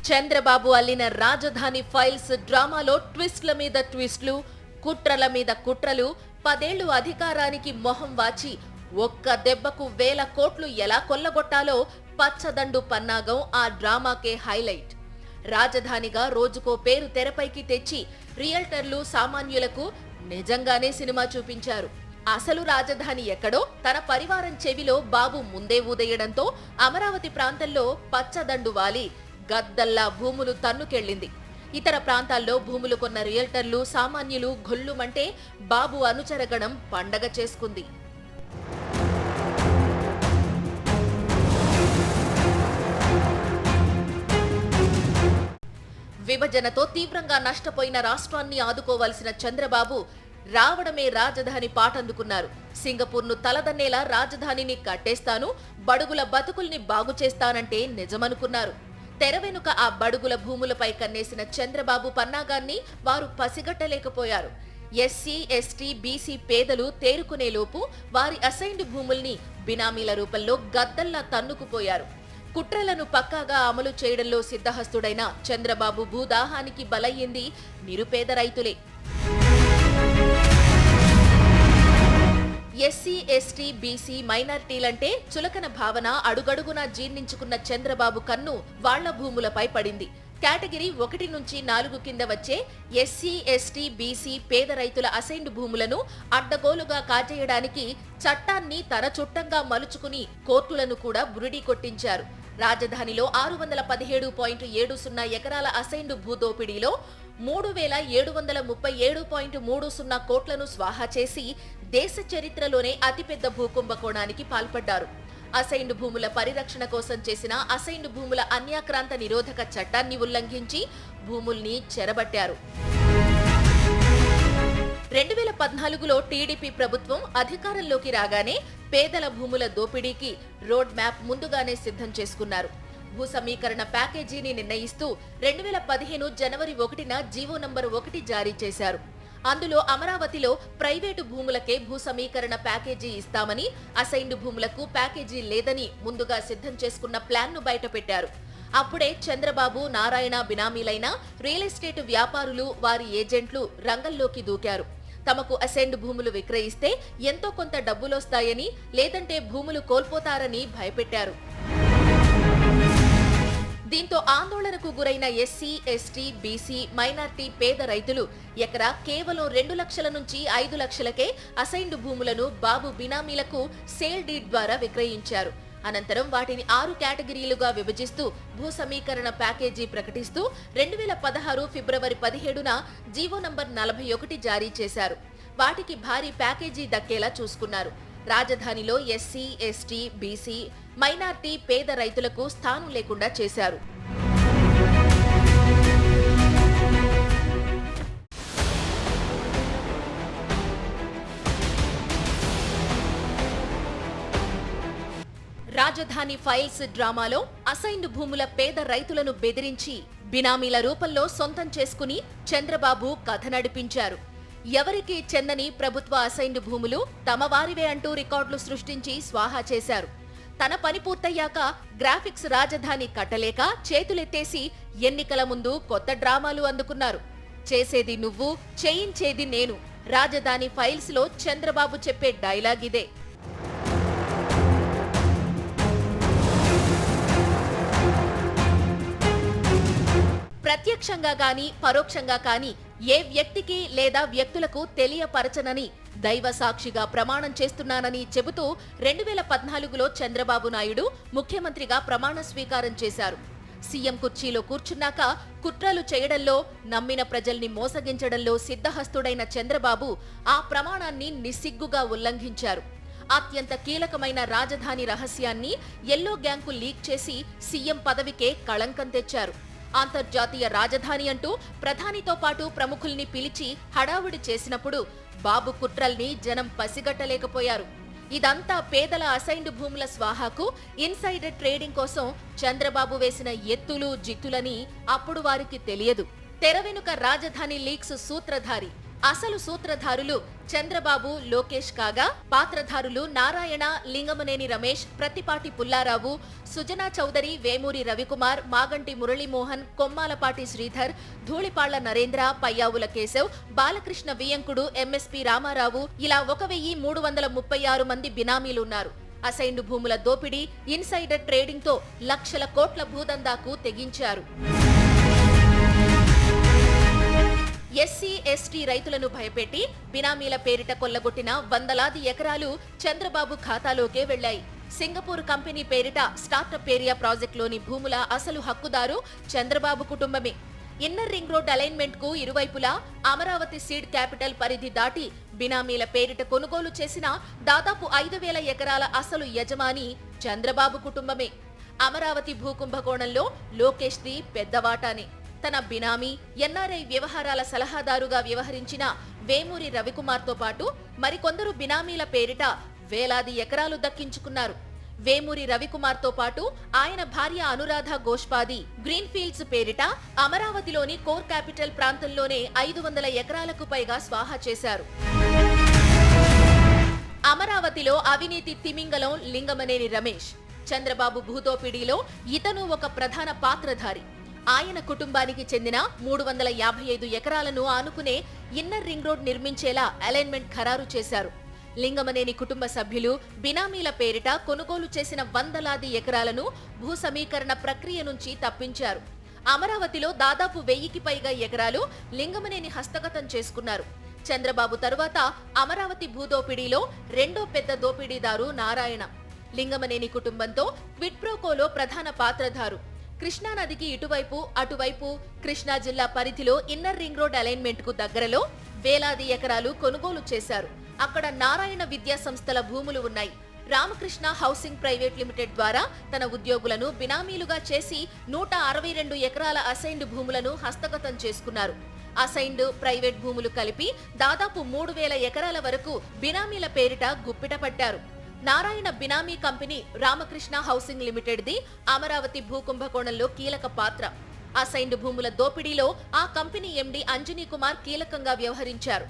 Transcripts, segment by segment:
చంద్రబాబు అల్లిన రాజధాని ఫైల్స్ డ్రామాలో ట్విస్ట్ల మీద ట్విస్ట్లు, కుట్రల మీద కుట్రలు, 10 ఏళ్లు అధికారానికి మొహం వాచి ఒక్క దెబ్బకు 1000 కోట్లు ఎలా కొల్లగొట్టాలో పచ్చదండు పన్నాగం ఆ డ్రామాకే హైలైట్. రాజధానిగా రోజుకో పేరు తెరపైకి తెచ్చి రియల్టర్లు, సామాన్యులకు నిజంగానే సినిమా చూపించారు. అసలు రాజధాని ఎక్కడో తన పరివారం చెవిలో బాబు ముందే ఊదేయడంతో అమరావతి ప్రాంతంలో పచ్చదండు వాలి గద్దల్లా భూములు తన్నుకెళ్లింది. ఇతర ప్రాంతాల్లో భూములు కొన్న రియల్టర్లు, సామాన్యులు గొల్లుమంటే బాబు అనుచరగణం పండగ చేసుకుంది. విభజనతో తీవ్రంగా నష్టపోయిన రాష్ట్రాన్ని ఆదుకోవలసిన చంద్రబాబు రావడమే రాజధాని పాటందుకున్నారు. సింగపూర్ను తలదన్నేలా రాజధానిని కట్టేస్తాను, బడుగుల బతుకుల్ని బాగు చేస్తానంటే నిజమనుకున్నారు. తెర వెనుక ఆ బడుగుల భూములపై కన్నేసిన చంద్రబాబు పన్నాగాన్ని వారు పసిగట్టలేకపోయారు. ఎస్సీ, ఎస్టీ, బీసీ పేదలు తేరుకునేలోపు వారి అసైన్డ్ భూముల్ని బినామీల రూపంలో గద్దల్లా తన్నుకుపోయారు. కుట్రలను పక్కాగా అమలు చేయడంలో సిద్ధహస్తుడైన చంద్రబాబు భూదాహానికి బలయ్యింది నిరుపేద రైతులే. ఎస్సీ, ఎస్టీ, బీసీ, మైనారిటీలంటే చులకన భావన అడుగడుగునా జీర్ణించుకున్న చంద్రబాబు కన్ను వాళ్ల భూములపై పడింది. కేటగిరీ 1 నుంచి 4 కింద వచ్చే ఎస్సీ, ఎస్టీ, బీసీ పేద రైతుల అసైన్డ్ భూములను అడ్డగోలుగా కాజేయడానికి చట్టాన్ని తన చుట్టంగా మలుచుకుని కోర్టులను కూడా బురిడీ కొట్టించారు. రాజధానిలో 617.70 ఎకరాల అసైన్డ్ భూదోపిడీలో 3737.30 కోట్లను స్వాహా చేసి దేశ చరిత్రలోనే అతిపెద్ద భూకుంభకోణానికి పాల్పడ్డారు. అసైన్డ్ భూముల పరిరక్షణ కోసం చేసిన అసైన్డ్ భూముల అన్యాక్రాంత నిరోధక చట్టాన్ని ఉల్లంఘించి భూముల్ని చెరబట్టారు. 2014లో టీడీపీ ప్రభుత్వం అధికారంలోకి రాగానే పేదల భూముల దోపిడీకి రోడ్ మ్యాప్ ముందుగానే సిద్ధం చేసుకున్నారు. భూ సమీకరణ ప్యాకేజీని నిర్ణయిస్తూ 2015 జనవరి 1న జీవో నంబర్ 1 జారీ చేశారు. అందులో అమరావతిలో ప్రైవేటు భూములకే భూ సమీకరణ ప్యాకేజీ ఇస్తామని, అసైన్డ్ భూములకు ప్యాకేజీ లేదని ముందుగా సిద్ధం చేసుకున్న ప్లాన్ను బయటపెట్టారు. అప్పుడే చంద్రబాబు, నారాయణ బినామీలైన రియల్ ఎస్టేట్ వ్యాపారులు, వారి ఏజెంట్లు రంగంలోకి దూకారు. తమకు అసైన్డ్ భూములు విక్రయిస్తే ఎంతో కొంత డబ్బులొస్తాయని, లేదంటే భూములు కోల్పోతారని భయపెట్టారు. దీంతో ఆందోళనకు గురైన ఎస్సీ, ఎస్టీ, బీసీ, మైనార్టీ పేద రైతులు ఎకరా కేవలం 2 లక్షల నుంచి 5 లక్షలకే అసైన్డ్ భూములను బాబు బినామీలకు సేల్ డీడ్ ద్వారా విక్రయించారు. అనంతరం వాటిని 6 కేటగిరీలుగా విభజిస్తూ భూ సమీకరణ ప్యాకేజీ ప్రకటిస్తూ 2016 ఫిబ్రవరి 17న జీవో నంబర్ 41 జారీ చేశారు. వాటికి భారీ ప్యాకేజీ దక్కేలా చూసుకున్నారు. రాజధానిలో ఎస్సీ, ఎస్టీ, బీసీ, మైనార్టీ పేద రైతులకు స్థానం లేకుండా చేశారు. రాజధాని ఫైల్స్ డ్రామాలో అసైన్డ్ భూముల పేద రైతులను బెదిరించి బినామీల రూపంలో సొంతం చేసుకుని చంద్రబాబు కథ నడిపించారు. ఎవరికీ చెందని ప్రభుత్వ అసైన్డ్ భూములు తమ వారివే అంటూ రికార్డులు సృష్టించి స్వాహా చేశారు. తన పని పూర్తయ్యాక గ్రాఫిక్స్ రాజధాని కట్టలేక చేతులెత్తేసి ఎన్నికల ముందు కొత్త డ్రామాలు అందుకున్నారు. చేసేది నువ్వు, చేయించేది నేను. రాజధాని ఫైల్స్ లో చంద్రబాబు చెప్పే డైలాగ్ ఇదే. ప్రత్యక్షంగా గాని పరోక్షంగా కాని ఏ వ్యక్తికి లేదా వ్యక్తులకు తెలియపరచనని దైవ సాక్షిగా ప్రమాణం చేస్తున్నానని చెబుతూ 2014లో చంద్రబాబు నాయుడు ముఖ్యమంత్రిగా ప్రమాణ స్వీకారం చేశారు. సీఎం కుర్చీలో కూర్చున్నాక కుట్రలు చేయడంలో, నమ్మిన ప్రజల్ని మోసగించడంలో సిద్ధహస్తుడైన చంద్రబాబు ఆ ప్రమాణాన్ని నిస్సిగ్గుగా ఉల్లంఘించారు. అత్యంత కీలకమైన రాజధాని రహస్యాన్ని ఎల్లో గ్యాంగ్కు లీక్ చేసి సీఎం పదవికే కళంకం తెచ్చారు. అంతర్జాతీయ రాజధాని అంటూ ప్రధానితో పాటు ప్రముఖుల్ని పిలిచి హడావుడి చేసినప్పుడు బాబు కుట్రల్ని జనం పసిగట్టలేకపోయారు. ఇదంతా పేదల అసైన్డ్ భూముల స్వాహాకు, ఇన్సైడర్ ట్రేడింగ్ కోసం చంద్రబాబు వేసిన ఎత్తులు జిత్తులని అప్పుడు వారికి తెలియదు. తెర వెనుక రాజధాని లీక్స్ సూత్రధారి అసలు సూత్రధారులు చంద్రబాబు, లోకేష్ కాగా పాత్రధారులు నారాయణ, లింగమనేని రమేష్, ప్రత్తిపాటి పుల్లారావు, సుజనా చౌదరి, వేమూరి రవికుమార్, మాగంటి మురళీమోహన్, కొమ్మాలపాటి శ్రీధర్, ధూళిపాళ్ల నరేంద్ర, పయ్యావుల కేశవ్, బాలకృష్ణ వియంకుడు, ఎంఎస్పీ రామారావు ఇలా 1336 మంది బినామీలున్నారు. అసైన్డ్ భూముల దోపిడీ, ఇన్సైడర్ ట్రేడింగ్ తో లక్షల కోట్ల భూదందాకు తెగించారు. ఎస్సీ, ఎస్టీ రైతులను భయపెట్టి బినామీల పేరిట కొల్లగొట్టిన వందలాది ఎకరాలు చంద్రబాబు ఖాతాలోకే వెళ్లాయి. సింగపూర్ కంపెనీ పేరిట స్టార్టప్ ఏరియా ప్రాజెక్టులోని భూముల అసలు హక్కుదారు చంద్రబాబు కుటుంబమే. ఇన్నర్ రింగ్ రోడ్ అలైన్మెంట్ కు ఇరువైపులా అమరావతి సీడ్ క్యాపిటల్ పరిధి దాటి బినామీల పేరిట కొనుగోలు చేసిన దాదాపు 5,000 ఎకరాల అసలు యజమాని చంద్రబాబు కుటుంబమే. అమరావతి భూకుంభకోణంలో లోకేష్ ది పెద్ద వాటానే. తన బినామీ, ఎన్ఆర్ఐ వ్యవహారాల సలహాదారుగా వ్యవహరించిన వేమూరి రవికుమార్తో పాటు మరికొందరు బినామీల పేరిట వేలాది ఎకరాలు దక్కించుకున్నారు. వేమూరి రవికుమార్తో పాటు ఆయన భార్య అనురాధ గోష్పాది గ్రీన్ఫీల్డ్స్ పేరిట అమరావతిలోని కోర్ క్యాపిటల్ ప్రాంతంలోనే 500 ఎకరాలకు పైగా స్వాహా చేశారు. అమరావతిలో అవినీతి తిమింగలం లింగమనేని రమేష్. చంద్రబాబు భూదోపిడీలో ఇతను ఒక ప్రధాన పాత్రధారి. ఆయన కుటుంబానికి చెందిన 355 ఎకరాలను ఆనుకునే ఇన్నర్ రింగ్ రోడ్ నిర్మించేలా అలైన్మెంట్ ఖరారు చేశారు. లింగమనేని కుటుంబ సభ్యులు బినామీల పేరిట కొనుగోలు చేసిన వందలాది ఎకరాలను భూ సమీకరణ ప్రక్రియ నుంచి తప్పించారు. అమరావతిలో దాదాపు 1000కి పైగా ఎకరాలు లింగమనేని హస్తగతం చేసుకున్నారు. చంద్రబాబు తరువాత అమరావతి భూదోపిడీలో రెండో పెద్ద దోపిడీదారు నారాయణ. లింగమనేని కుటుంబంతో క్విడ్ ప్రోకోలో ప్రధాన పాత్రధారు. కృష్ణానదికి ఇటువైపు అటువైపు కృష్ణా జిల్లా పరిధిలో ఇన్నర్ రింగ్ రోడ్ అలైన్మెంట్ కు దగ్గరలో వేలాది ఎకరాలు కొనుగోలు చేశారు. అక్కడ నారాయణ విద్యా సంస్థల భూములు ఉన్నాయి. రామకృష్ణ హౌసింగ్ ప్రైవేట్ లిమిటెడ్ ద్వారా తన ఉద్యోగులను బినామీలుగా చేసి 162 ఎకరాల అసైన్డ్ భూములను హస్తగతం చేసుకున్నారు. అసైన్డ్, ప్రైవేట్ భూములు కలిపి దాదాపు 3,000 ఎకరాల వరకు బినామీల పేరిట గుప్పిట పట్టారు. Narayana benami company Ramakrishna housing limited ది అమరావతి భూకుంభకోణంలో కీలక పాత్ర. అసైన్డ్ భూముల దోపిడీలో ఆ కంపెనీ ఎండీ అంజనీ కుమార్ కీలకంగా వ్యవహరించారు.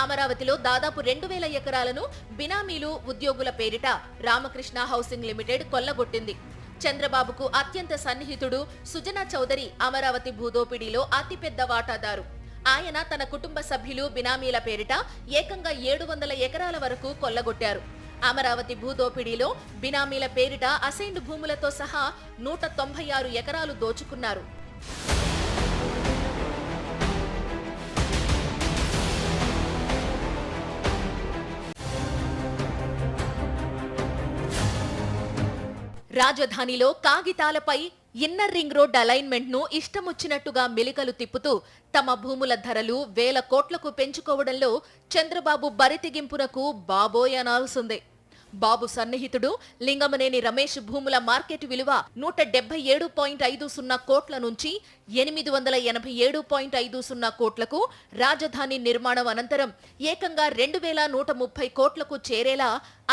అమరావతిలో దాదాపు 2,000 ఎకరాలను బినామీలు, ఉద్యోగుల పేరిట రామకృష్ణ హౌసింగ్ లిమిటెడ్ కొల్లగొట్టింది. చంద్రబాబుకు అత్యంత సన్నిహితుడు సుజనా చౌదరి అమరావతి భూదోపిడీలో అతిపెద్ద వాటాదారు. ఆయన తన కుటుంబ సభ్యులు బినామీల పేరిట ఏకంగా 700 ఎకరాల వరకు కొల్లగొట్టారు. అమరావతి భూదోపిడీలో బినామీల పేరిట అసైన్డ్ భూములతో సహా 196 ఎకరాలు దోచుకున్నారు. రాజధానిలో కాగితాలపై ఇన్నర్ రింగ్ రోడ్ అలైన్మెంట్ ను ఇష్టమొచ్చినట్టుగా మెలికలు తిప్పుతూ తమ భూముల ధరలు 1,000 కోట్లకు పెంచుకోవడంలో చంద్రబాబు బరితెగింపునకు బాబోయ్ అనాల్సిందే. బాబు సన్నిహితుడు లింగమనేని రమేష్ భూముల మార్కెట్ విలువ 177.50 కోట్ల నుంచి 887.50 కోట్లకు, రాజధాని నిర్మాణం అనంతరం ఏకంగా 2,130 కోట్లకు చేరేలా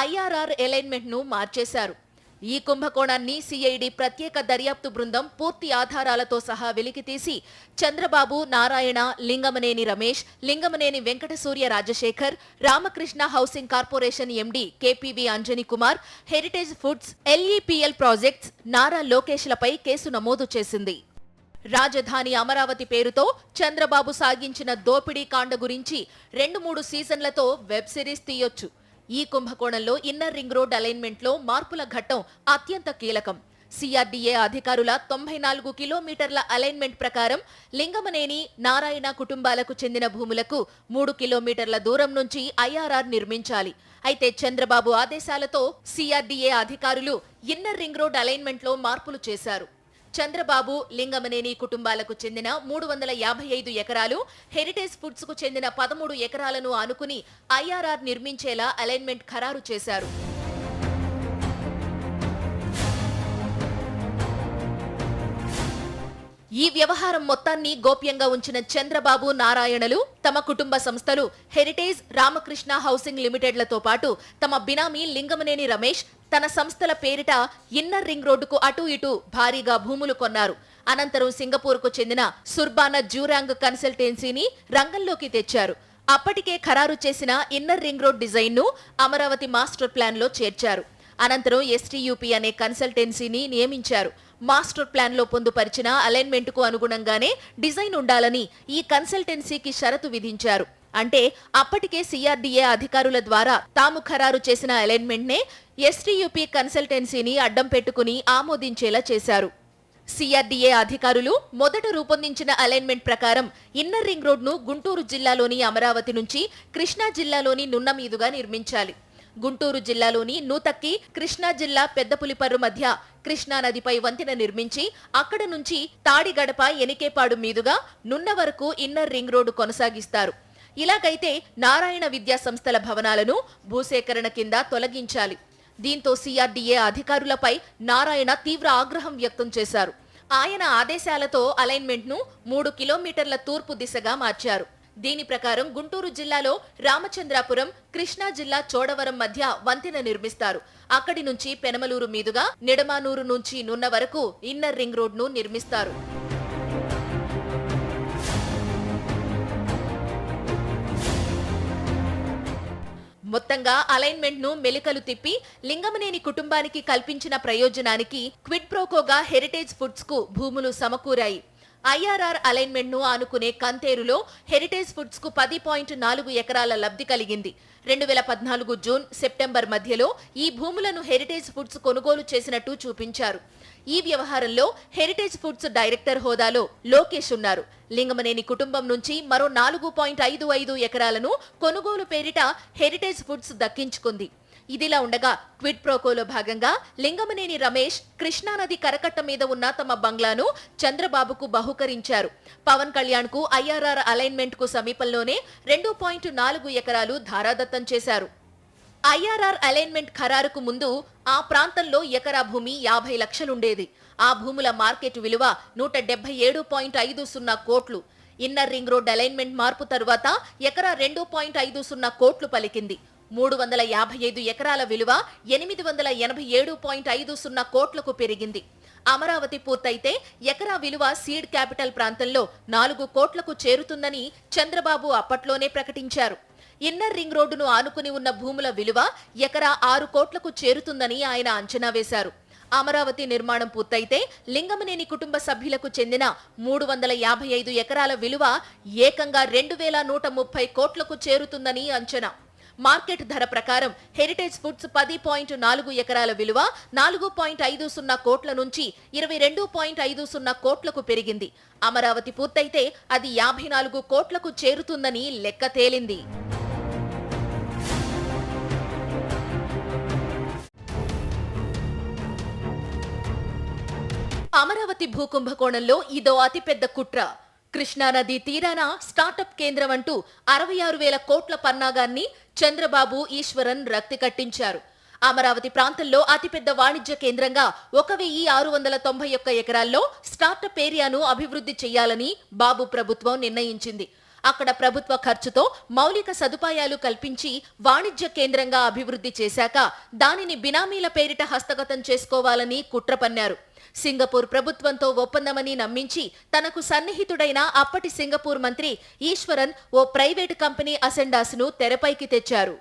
ఐఆర్ఆర్ అలైన్మెంట్ ను మార్చేశారు. ఈ కుంభకోణాన్ని సిఐడి ప్రత్యేక దర్యాప్తు బృందం పూర్తి ఆధారాలతో సహా వెలికితీసి Chandrababu, Narayana, Lingamaneni Ramesh, Lingamaneni Venkata Surya Rajasekhar, Ramakrishna housing corporation MD KPV Anjani Kumar, Heritage Foods, LEPL projects, Nara లోకేష్లపై కేసు నమోదు చేసింది. రాజధాని అమరావతి పేరుతో చంద్రబాబు సాగించిన దోపిడీ కాండ గురించి 2-3 సీజన్లతో వెబ్ సిరీస్ తీయొచ్చు. ఈ కుంభకోణంలో ఇన్నర్ రింగ్ రోడ్ అలైన్మెంట్ లో మార్పుల ఘట్టం అత్యంత కీలకం. సిఆర్డీఏ అధికారుల 94 కిలోమీటర్ల అలైన్మెంట్ ప్రకారం లింగమనేని, నారాయణ కుటుంబాలకు చెందిన భూములకు 3 కిలోమీటర్ల దూరం నుంచి ఐఆర్ఆర్ నిర్మించాలి. అయితే చంద్రబాబు ఆదేశాలతో సిఆర్డీఏ అధికారులు ఇన్నర్ రింగ్ రోడ్ అలైన్మెంట్ లో మార్పులు చేశారు. చంద్రబాబు, లింగమనేని కుటుంబాలకు చెందిన 355 ఎకరాలు, హెరిటేజ్ ఫుడ్స్ కు చెందిన 13 ఎకరాలను ఆనుకుని ఐఆర్ఆర్ నిర్మించేలా అలైన్మెంట్ ఖరారు చేశారు. ఈ వ్యవహారం మొత్తాన్ని గోప్యంగా ఉంచిన చంద్రబాబు, నారాయణలు తమ కుటుంబ సంస్థలు హెరిటేజ్, రామకృష్ణ హౌసింగ్ లిమిటెడ్లతో పాటు తమ బినామీ లింగమనేని రమేష్ తన సంస్థల పేరిట ఇన్నర్ రింగ్ రోడ్డుకు అటూ ఇటూ భారీగా భూములు కొన్నారు. అనంతరం సింగపూర్కు చెందిన సుర్బానా జ్యూరాంగ్ కన్సల్టెన్సీని రంగంలోకి తెచ్చారు. అప్పటికే ఖరారు చేసిన ఇన్నర్ రింగ్ రోడ్ డిజైన్ను అమరావతి మాస్టర్ ప్లాన్లో చేర్చారు. అనంతరం ఎస్టీయూపీ అనే కన్సల్టెన్సీని నియమించారు. మాస్టర్ ప్లాన్లో పొందుపరిచిన అలైన్మెంట్కు అనుగుణంగానే డిజైన్ ఉండాలని ఈ కన్సల్టెన్సీకి షరతు విధించారు. అంటే అప్పటికే సిఆర్డీఏ అధికారుల ద్వారా తాము ఖరారు చేసిన అలైన్మెంట్నే ఎస్టీయూపీ కన్సల్టెన్సీని అడ్డం పెట్టుకుని ఆమోదించేలా చేశారు. సిఆర్డీఏ అధికారులు మొదట రూపొందించిన అలైన్మెంట్ ప్రకారం ఇన్నర్ రింగ్ రోడ్ను గుంటూరు జిల్లాలోని అమరావతి నుంచి కృష్ణా జిల్లాలోని నున్న మీదుగా నిర్మించాలి. గుంటూరు జిల్లాలోని నూతక్కి, కృష్ణా జిల్లా పెద్దపులిపర్రు మధ్య కృష్ణా నదిపై వంతెన నిర్మించి అక్కడ నుంచి తాడిగడప, ఎనికేపాడు మీదుగా నున్న వరకు ఇన్నర్ రింగ్ రోడ్డు కొనసాగిస్తారు. ఇలాగైతే నారాయణ విద్యా సంస్థల భవనాలను భూసేకరణ కింద తొలగించాలి. దీంతో సిఆర్డీఏ అధికారులపై నారాయణ తీవ్ర ఆగ్రహం వ్యక్తం చేశారు. ఆయన ఆదేశాలతో అలైన్మెంట్ను 3 కిలోమీటర్ల తూర్పు దిశగా మార్చారు. దీని ప్రకారం గుంటూరు జిల్లాలో రామచంద్రాపురం, కృష్ణా జిల్లా చోడవరం మధ్య వంతెన నిర్మిస్తారు. అక్కడి నుంచి పెనమలూరు మీదుగా నిడమానూరు నుంచి నున్న వరకు ఇన్నర్ రింగ్ రోడ్ను నిర్మిస్తారు. మొత్తంగా అలైన్మెంట్ ను మెలికలు తిప్పి లింగమనేని కుటుంబానికి కల్పించిన ప్రయోజనానికి క్విడ్ ప్రోకోగా హెరిటేజ్ ఫుడ్స్ కు భూములు సమకూరాయి. ఐఆర్ఆర్ అలైన్మెంట్ ను ఆనుకునే కంతేరులో హెరిటేజ్ ఫుడ్స్ కు 10.4 ఎకరాల లబ్ధి కలిగింది. 2014 జూన్, సెప్టెంబర్ మధ్యలో ఈ భూములను హెరిటేజ్ ఫుడ్స్ కొనుగోలు చేసినట్టు చూపించారు. ఈ వ్యవహారంలో హెరిటేజ్ ఫుడ్స్ డైరెక్టర్ హోదాలో లోకేష్ ఉన్నారు. లింగమనేని కుటుంబం నుంచి మరో 4.55 ఎకరాలను కొనుగోలు పేరిట హెరిటేజ్ ఫుడ్స్ దక్కించుకుంది. ఇదిలా ఉండగా క్విడ్ ప్రోకోలో భాగంగా లింగమనేని రమేష్ కృష్ణానది కరకట్ట మీద ఉన్న తమ బంగ్లాను చంద్రబాబుకు బహూకరించారు. పవన్ కళ్యాణ్ కు ఐఆర్ఆర్ అలైన్మెంట్ కు సమీపంలోనే 2.4 ఎకరాలు ధారాదత్తం చేశారు. ఐఆర్ఆర్ అలైన్మెంట్ ఖరారుకు ముందు ఆ ప్రాంతంలో ఎకరా భూమి 50 లక్షలుండేది. ఆ భూముల మార్కెట్ విలువ 177.50 కోట్లు. ఇన్నర్ రింగ్ రోడ్ అలైన్మెంట్ మార్పు తరువాత ఎకరా 2.50 కోట్లు పలికింది. 355 ఎకరాల విలువ 887.50 కోట్లకు పెరిగింది. అమరావతి పూర్తయితే ఎకరా విలువ సీడ్ క్యాపిటల్ ప్రాంతంలో 4 కోట్లకు చేరుతుందని చంద్రబాబు అప్పట్లోనే ప్రకటించారు. ఇన్నర్ రింగ్ రోడ్డును ఆనుకుని ఉన్న భూముల విలువ ఎకరా 6 కోట్లకు చేరుతుందని ఆయన అంచనా వేశారు. అమరావతి నిర్మాణం పూర్తయితే లింగమనేని కుటుంబ సభ్యులకు చెందిన 355 ఎకరాల విలువ ఏకంగా 2130 కోట్లకు చేరుతుందని అంచనా. మార్కెట్ ధర ప్రకారం హెరిటేజ్ ఫుడ్స్ 10.4 ఎకరాల విలువ 4.50 కోట్ల నుంచి 22.50 కోట్లకు పెరిగింది. అమరావతి పూర్తయితే అది 54 కోట్లకు చేరుతుందని లెక్క తేలింది. అమరావతి భూకుంభకోణంలో ఇదో అతిపెద్ద కుట్ర. కృష్ణానది తీరాన స్టార్టప్ కేంద్రం అంటూ 66,000 కోట్ల పన్నాగాన్ని చంద్రబాబు, ఈశ్వరన్ రక్తి కట్టించారు. అమరావతి ప్రాంతంలో అతిపెద్ద వాణిజ్య కేంద్రంగా 1,691 ఎకరాల్లో స్టార్టప్ ఏరియాను అభివృద్ధి చేయాలని బాబు ప్రభుత్వం నిర్ణయించింది. అక్కడ ప్రభుత్వ ఖర్చుతో మౌలిక సదుపాయాలు కల్పించి వాణిజ్య కేంద్రంగా అభివృద్ధి చేశాక దానిని బినామీల పేరిట హస్తగతం చేసుకోవాలని కుట్ర పన్నారు. సింగపూర్ ప్రభుత్వంతో ఒప్పందమని నమ్మించి తనకు సన్నిహితుడైన అప్పటి సింగపూర్ మంత్రి ఈశ్వరన్ ఓ ప్రైవేటు కంపెనీ అసెండాస్ను తెరపైకి తెచ్చారు.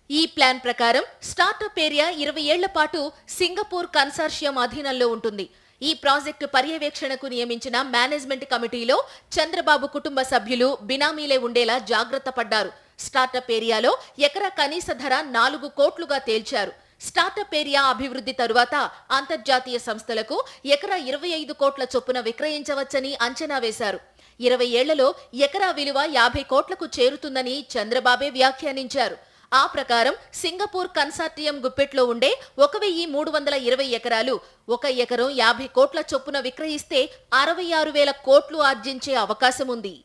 ఈ ప్లాన్ ప్రకారం స్టార్టప్ ఏరియా 20 ఏళ్ల పాటు సింగపూర్ కన్సార్షియం అధీనంలో ఉంటుంది. ఈ ప్రాజెక్టు పర్యవేక్షణకు నియమించిన మేనేజ్మెంట్ కమిటీలో చంద్రబాబు కుటుంబ సభ్యులు బినామీలే ఉండేలా జాగ్రత్త పడ్డారు. స్టార్టప్ ఏరియాలో ఎకరా కనీస ధర 4 కోట్లుగా తేల్చారు. స్టార్టప్ ఏరియా అభివృద్ధి తరువాత అంతర్జాతీయ సంస్థలకు ఎకరా 25 కోట్ల చొప్పున విక్రయించవచ్చని అంచనా వేశారు. 20 ఏళ్లలో ఎకరా విలువ 50 కోట్లకు చేరుతుందని చంద్రబాబే వ్యాఖ్యానించారు. ఆ ప్రకారం సింగపూర్ కన్సార్టియం గుప్పెట్లో ఉండే 1,320 ఎకరాలు 1 ఎకరం 50 కోట్ల చొప్పున విక్రయిస్తే 66,000 కోట్లు ఆర్జించే అవకాశం ఉంది.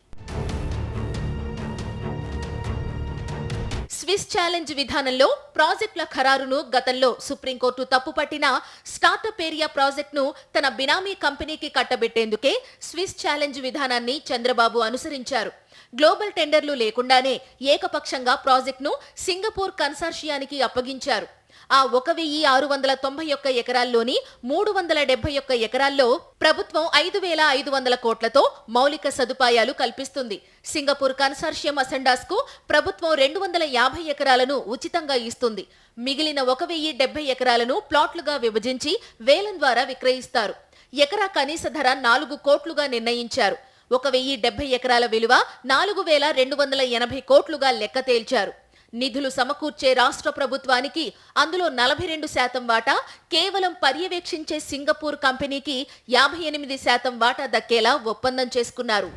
స్విస్ ఛాలెంజ్ విధానంలో ప్రాజెక్టుల ఖరారును గతంలో సుప్రీంకోర్టు తప్పుపట్టిన స్టార్టప్ ఏరియా ప్రాజెక్టును తన బినామీ కంపెనీకి కట్టబెట్టేందుకే స్విస్ ఛాలెంజ్ విధానాన్ని చంద్రబాబు అనుసరించారు. గ్లోబల్ టెండర్లు లేకుండానే ఏకపక్షంగా ప్రాజెక్టును సింగపూర్ కన్సార్షియానికి అప్పగించారు. ఆ 1,691 ఎకరాల్లోని 371 ఎకరాల్లో ప్రభుత్వం 5,500 కోట్లతో మౌలిక సదుపాయాలు కల్పిస్తుంది. సింగపూర్ కన్సార్షియం అసెండాస్ కు ప్రభుత్వం 250 ఎకరాలను ఉచితంగా ఇస్తుంది. మిగిలిన 1,070 ఎకరాలను ప్లాట్లుగా విభజించి వేలం ద్వారా విక్రయిస్తారు. ఎకరా కనీస ధర 4 కోట్లుగా నిర్ణయించారు. 1,070 ఎకరాల విలువ 4,280 కోట్లుగా లెక్క తేల్చారు. నిధులు సమకూర్చే రాష్ట్ర ప్రభుత్వానికి అందులో 42% వాటా, కేవలం పర్యవేక్షించే సింగపూర్ కంపెనీకి 58% వాటా దక్కేలా ఒప్పందం చేసుకున్నారు.